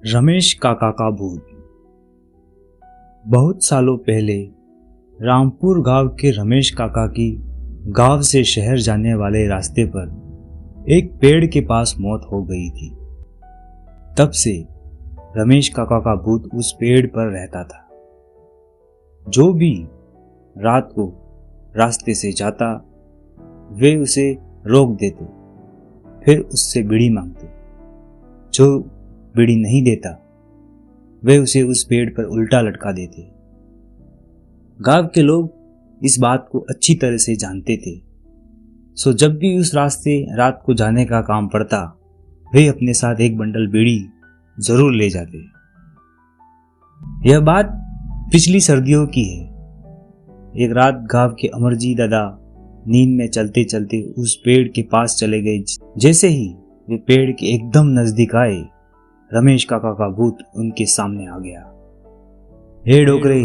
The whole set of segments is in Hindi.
रमेश काका का भूत। बहुत सालों पहले रामपुर गांव के रमेश काका की गांव से शहर जाने वाले रास्ते पर एक पेड़ के पास मौत हो गई थी। तब से रमेश काका का भूत उस पेड़ पर रहता था। जो भी रात को रास्ते से जाता वे उसे रोक देते, फिर उससे बीड़ी मांगते। जो बीड़ी नहीं देता वे उसे उस पेड़ पर उल्टा लटका देते। गांव के लोग इस बात को अच्छी तरह से जानते थे, सो जब भी उस रास्ते रात को जाने का काम पड़ता वे अपने साथ एक बंडल बीड़ी जरूर ले जाते। यह बात पिछली सर्दियों की है। एक रात गांव के अमरजी दादा नींद में चलते चलते उस पेड़ के पास चले गए। जैसे ही वे पेड़ के एकदम नजदीक आए, रमेश काका का भूत उनके सामने आ गया। हे डोकरे,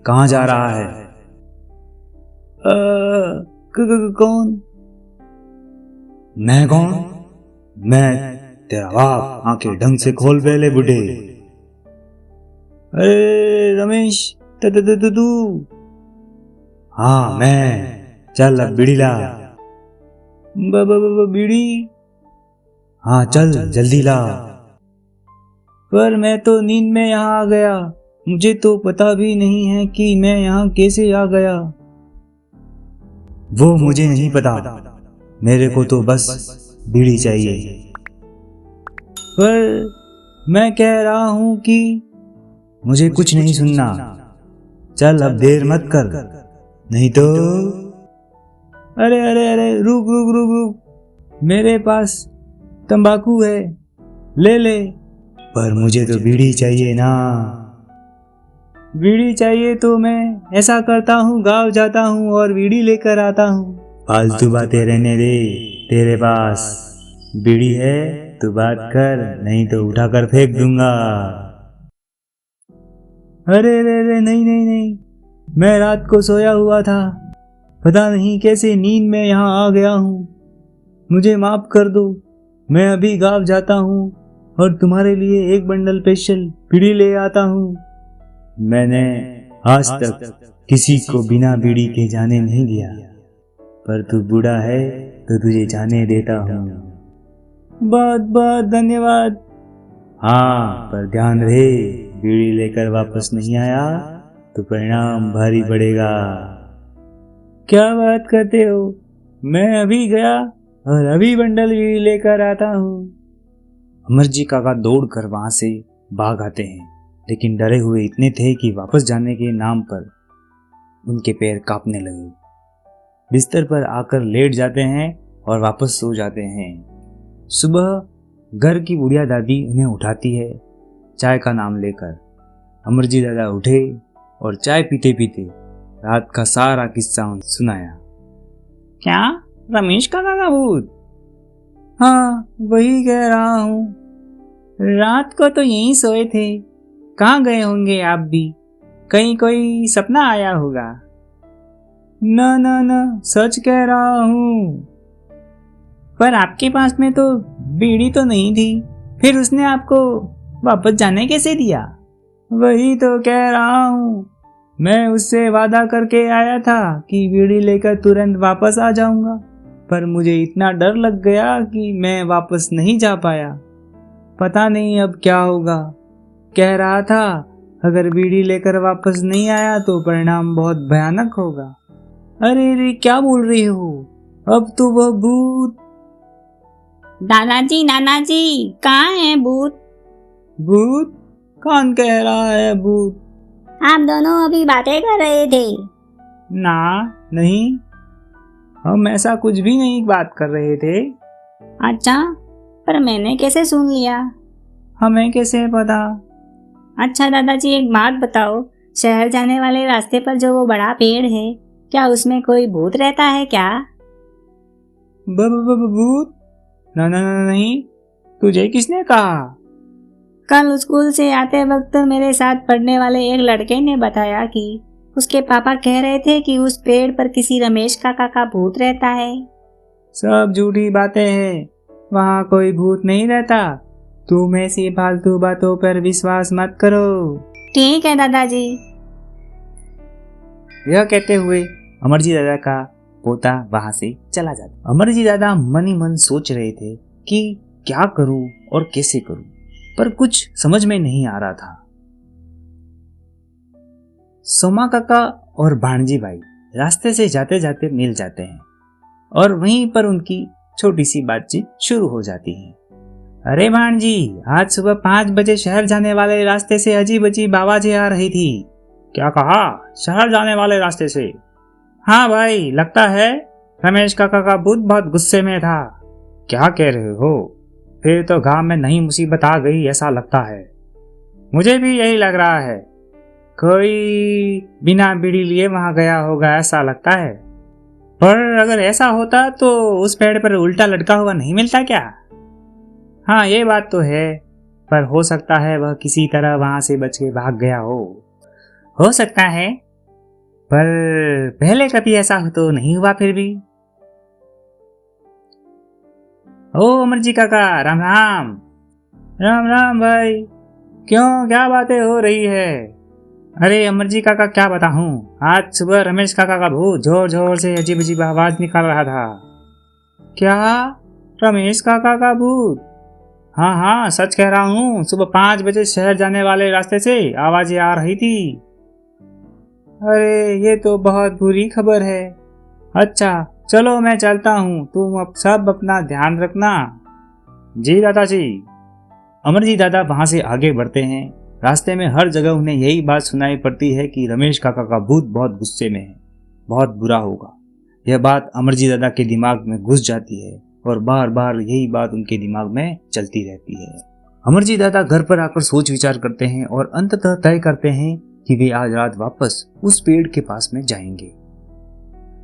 कहाँ जा रहा है? कौन? मैं कौन? मैं तेरा बाप। आंखें ढंग से खोल पहले बुढ़े। अरे रमेश, तू? हाँ मैं। चल अब बीड़ी ला। बीड़ी? हाँ चल जल्दी ला। पर मैं तो नींद में यहाँ आ गया, मुझे तो पता भी नहीं है कि मैं यहाँ कैसे आ गया। वो मुझे नहीं पता, मेरे को तो बस बीड़ी चाहिए। पर मैं कह रहा हूँ कि मुझे कुछ नहीं सुनना। चल अब देर मत कर, नहीं तो। अरे अरे अरे रुक रुक रुक रुक, मेरे पास तंबाकू है, ले ले। पर मुझे तो बीड़ी चाहिए ना। बीड़ी चाहिए तो मैं ऐसा करता हूँ, गांव जाता हूँ और बीड़ी लेकर आता हूँ। फालतू बातें रहने दे, तेरे पास बीड़ी है तो बात कर, नहीं तो उठाकर फेंक दूंगा। अरे अरे अरे नहीं नहीं नहीं, मैं रात को सोया हुआ था, पता नहीं कैसे नींद में यहाँ आ गया हूँ, मुझे माफ कर दो। मैं अभी गांव जाता हूँ और तुम्हारे लिए एक बंडल स्पेशल बीड़ी ले आता हूँ। मैंने आज तक किसी को बिना बीड़ी के जाने नहीं दिया, पर तू बूढ़ा है तो तुझे जाने देता हूँ। बहुत बहुत धन्यवाद। हाँ पर ध्यान रहे, बीड़ी लेकर वापस नहीं आया तो परिणाम भारी पड़ेगा। क्या बात करते हो, मैं अभी गया और अभी बंडल बीड़ी लेकर आता हूँ। अमरजी काका दौड़कर वहां से भाग आते हैं, लेकिन डरे हुए इतने थे कि वापस जाने के नाम पर उनके पैर कांपने लगे। बिस्तर पर आकर लेट जाते हैं और वापस सो जाते हैं। सुबह घर की बुढ़िया दादी उन्हें उठाती है चाय का नाम लेकर। अमरजी दादा उठे और चाय पीते पीते रात का सारा किस्सा सुनाया। क्या रमेश काका का भूत? हाँ वही कह रहा हूँ, रात को तो यहीं सोए थे, कहाँ गए होंगे आप भी? कहीं कोई सपना आया होगा। ना ना ना, सच कह रहा हूँ। पर आपके पास में तो बीड़ी तो नहीं थी, फिर उसने आपको वापस जाने कैसे दिया? वही तो कह रहा हूँ, मैं उससे वादा करके आया था कि बीड़ी लेकर तुरंत वापस आ जाऊंगा, पर मुझे इतना डर लग गया कि मैं वापस नहीं जा पाया। पता नहीं अब क्या होगा। कह रहा था अगर बीड़ी लेकर वापस नहीं आया तो परिणाम बहुत भयानक होगा। अरे रे क्या बोल रहे हो, अब तो वह भूत। दादाजी कहाँ है भूत? भूत? कौन कह रहा है भूत? आप दोनों अभी बातें कर रहे थे। ना नहीं, हम ऐसा कुछ भी नहीं बात कर रहे थे। अच्छा, पर मैंने कैसे सुन लिया? हमें कैसे पता? अच्छा दादाजी एक बात बताओ, शहर जाने वाले रास्ते पर जो वो बड़ा पेड़ है, क्या उसमें कोई भूत रहता है क्या? भूत? ना ना ना नहीं, तुझे किसने कहा? कल स्कूल से आते वक्त मेरे साथ पढ़ने वाले एक लड़के ने बताया कि उसके पापा कह रहे थे कि उस पेड़ पर किसी रमेश काका का भूत रहता है। सब झूठी बातें हैं, वहाँ कोई भूत नहीं रहता। तुम ऐसी फालतू बातों पर विश्वास मत करो। ठीक है दादाजी। यह कहते हुए अमरजी दादा का पोता वहां से चला जाता। अमरजी दादा मन ही मन सोच रहे थे कि क्या करूं और कैसे करूं, पर कुछ समझ में नहीं आ रहा था। सोमा काका और भाणजी भाई रास्ते से जाते जाते मिल जाते हैं और वहीं पर उनकी छोटी सी बातचीत शुरू हो जाती है। अरे भाणजी, आज सुबह 5 बजे शहर जाने वाले रास्ते से अजीब अजीब आवाजें आ रही थी। क्या कहा? शहर जाने वाले रास्ते से? हाँ भाई, लगता है रमेश काका का भूत बहुत गुस्से में था। क्या कह रहे हो? फिर तो गांव में नई मुसीबत आ गई ऐसा लगता है। मुझे भी यही लग रहा है, कोई बिना बीड़ी लिए वहां गया होगा ऐसा लगता है। पर अगर ऐसा होता तो उस पेड़ पर उल्टा लटका हुआ नहीं मिलता क्या? हाँ, ये बात तो है, पर हो सकता है वह किसी तरह वहां से बच के भाग गया हो सकता है, पर पहले कभी ऐसा तो नहीं हुआ। फिर भी ओ अमरजी काका, राम राम। राम राम भाई, क्यों, क्या बातें हो रही है? अरे अमरजी काका, क्या बताऊं, आज सुबह रमेश काका का भूत जोर जोर से अजीब अजीब आवाज निकाल रहा था। क्या? रमेश काका का भूत? हाँ हाँ, सच कह रहा हूँ, सुबह 5 बजे शहर जाने वाले रास्ते से आवाजें आ रही थी। अरे ये तो बहुत बुरी खबर है। अच्छा चलो मैं चलता हूँ, तुम अब सब अपना ध्यान रखना। जी दादाजी। अमरजी दादा वहां से आगे बढ़ते हैं। रास्ते में हर जगह उन्हें यही बात सुनाई पड़ती है कि रमेश काका का भूत बहुत गुस्से में है, बहुत बुरा होगा। यह बात अमरजी दादा के दिमाग में घुस जाती है और बार बार यही बात उनके दिमाग में चलती रहती है। अमरजी दादा घर पर आकर सोच विचार करते हैं और अंततः तय करते हैं कि वे आज रात वापस उस पेड़ के पास में जाएंगे।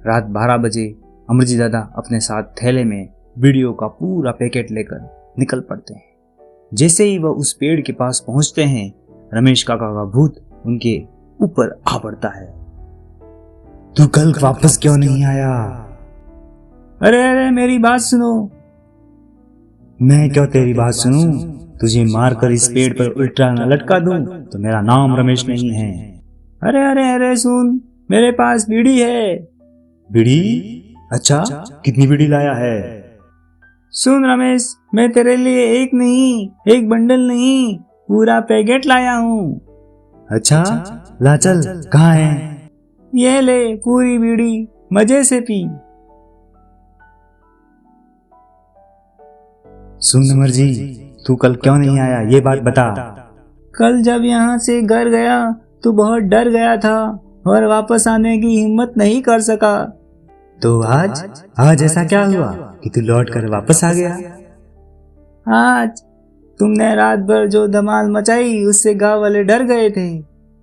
रात 12 बजे अमरजी दादा अपने साथ थैले में वीडियो का पूरा पैकेट लेकर निकल पड़ते हैं। जैसे ही वह उस पेड़ के पास पहुंचते हैं, रमेश काका का भूत उनके ऊपर आ पड़ता है। तू कल वापस क्यों नहीं आया? अरे मेरी बात सुनो। मैं क्यों तेरी बात सुनूं? तुझे मारकर इस पेड़ पर उल्टा न लटका दूं तो मेरा नाम रमेश नहीं है। अरे सुन, मेरे पास बीड़ी है। बीड़ी? अच्छा, कितनी बीड़ी लाया है? सुन रमेश, मैं तेरे लिए एक नहीं, एक बंडल नहीं, पूरा पैकेट लाया हूँ। अच्छा, ला चल, कहाँ है? ये ले पूरी बीड़ी, मजे से पी। सुन अमरजी, तू कल क्यों नहीं आया, ये बात बता। कल जब यहाँ से घर गया तो बहुत डर गया था और वापस आने की हिम्मत नहीं कर सका। तो आज ऐसा क्या हुआ कि तू लौट कर वापस आ गया? आज तुमने रात भर जो धमाल मचाई उससे गांव वाले डर गए थे,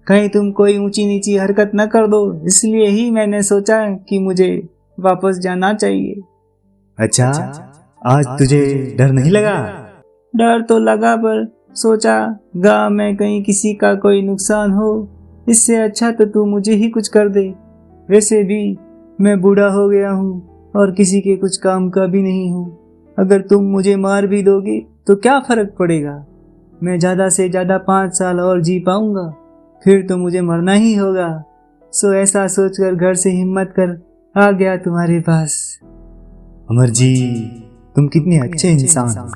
कहीं तुम कोई ऊंची नीची हरकत न कर दो, इसलिए ही मैंने सोचा कि मुझे वापस जाना चाहिए। अच्छा, आज तुझे डर नहीं लगा? डर तो लगा, पर सोचा गांव में कहीं किसी का कोई नुकसान हो, इससे अच्छा तो तू मुझे ही कुछ कर दे। वैसे भी मैं बूढ़ा हो गया हूँ और किसी के कुछ काम का भी नहीं हूँ। अगर तुम मुझे मार भी दोगे तो क्या फर्क पड़ेगा, मैं ज़्यादा से ज़्यादा 5 साल और जी पाऊंगा, फिर तो मुझे मरना ही होगा। सो ऐसा सोचकर घर से हिम्मत कर आ गया तुम्हारे पास। अमरजी, तुम कितने अच्छे इंसान हो।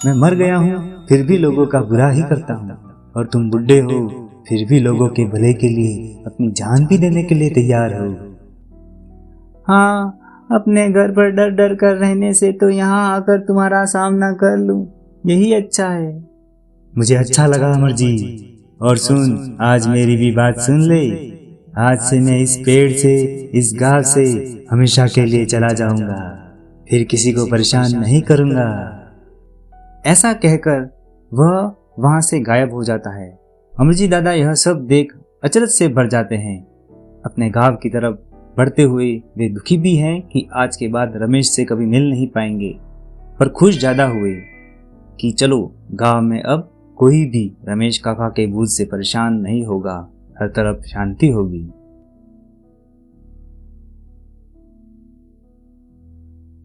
मैं मर गया हूँ फिर भी लोगों का बुरा ही करता हूँ, और तुम बुढ़े हो फिर भी लोगों के भले के लिए अपनी जान भी देने के लिए तैयार हो। हाँ, अपने घर पर डर डर कर रहने से तो यहाँ आकर तुम्हारा सामना कर लूं, यही अच्छा है। मुझे अच्छा लगा अमरजी। और सुन, आज मेरी भी बात सुन ले। आज से मैं इस पेड़ से, इस गांव से हमेशा के लिए चला जाऊंगा, फिर किसी को परेशान नहीं करूंगा। ऐसा कहकर वह वहां से गायब हो जाता है। अमरजी दादा यह सब देख अचरज से भर जाते हैं। अपने गांव की तरफ बढ़ते हुए वे दुखी भी हैं कि आज के बाद रमेश से कभी मिल नहीं पाएंगे, पर खुश ज्यादा हुए कि चलो गांव में अब कोई भी रमेश काका के भूत से परेशान नहीं होगा, हर तरफ शांति होगी।